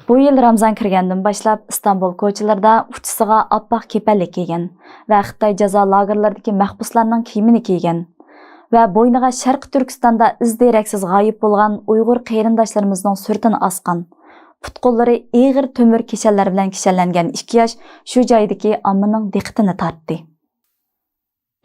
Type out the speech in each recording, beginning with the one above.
Bu yil Ramazan kirgandan boshlab Istanbul ko'chalarida uchisiga oppoq kepallik kiygan va Xitoy jazo lagerlaridagi mahbuslarning kiyimini kiygan va bo'yniga Sharq Turkistonda izderaksiz g'oyib bo'lgan Uyg'ur qarindoshlarimizning suratini osgan. Putqo'llari og'ir temir keshallar bilan kishanlangan 2 yosh shu joydagi ommaning diqqatini tortdi.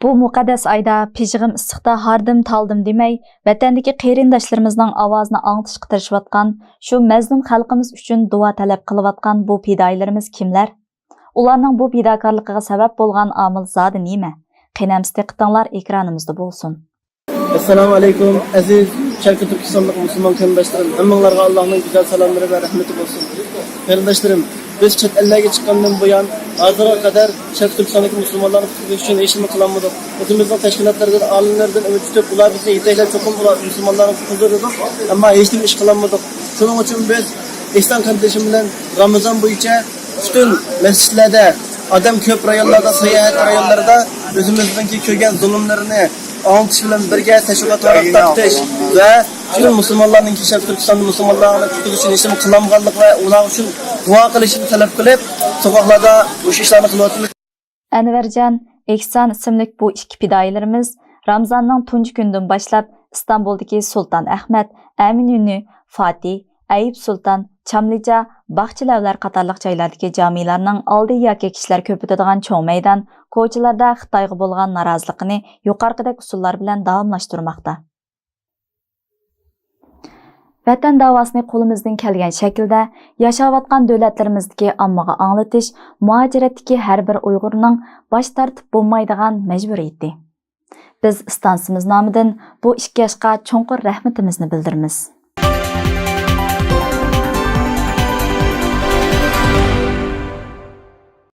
Bu muqaddas ayda pijig'im issiqda hardim taldim demay, vatandagi qarindoshlarimizning ovozini anglitishga tirishayotgan, shu mazlum xalqimiz uchun duo talab qilayotgan bu fidoyilarimiz kimlar? Ularning bu fidokorligiga sabab bo'lgan omil zodi nima? Qanamsiz diqqatinglar ekranimizda bo'lsin. Assalomu alaykum aziz Sharq Turkistonlik musulmon qarindoshlarim. Hammanglarga Allohning go'zal salomlari va rahmati bo'lsin. Qarindoshlarim, biz chet ellarga chiqqandan buyon hozirga qadar Sharq Turkistonlik musulmonlarni qutqarish uchun hech nima qilmadik. O'zimizning tashkilotlardan, olimlardan umid tutib, ular bizni yetaklar cho'qim ular musulmonlarni qutqardik, ammo hech nima ish qilmadik. Shuning uchun biz Islom qarindishim bilan Ramazon bo'yicha butun masjidlarda, odam ko'p rayonlarda, sayohat rayonlarida o'zimizningki ko'rgan zulmlarni anglitish bilan birga tashviqot tarqatish va shu musulmonlarning Sharq Turkistonda musulmonlarni qutqarish uchun ishim qilinganlik va ular uchun duo qilishni talab qilib, so'qoqlarda o'sha ishlarni qilyapmiz. Anvarjon, Ehson ismli bu ikki fidoyilarimiz Ramazonning tunji kundan boshlab Istanbuldagi Sultan Ahmad, Aminuni, Fatih, Ayib Sultan, Chamlija, Baxchilavlar qatorliq joylardagi jamilarning oldi yoki kishilar ko'p o'tadigan cho'ng maydon ko'chalarda Xitoyga bo'lgan noroziligini yuqorqidagi usullar bilan davomlashtirmoqda. Vatan davosini qo'limizdan kelgan shaklda yashayotgan davlatlarimizdagi ommaga anglatish muajiratdagi har bir Uyg'urning bosh tortib bo'lmaydigan majburiyati. Biz istansimiz nomidan bu ikki yoshga cho'nqur rahmatimizni bildiramiz.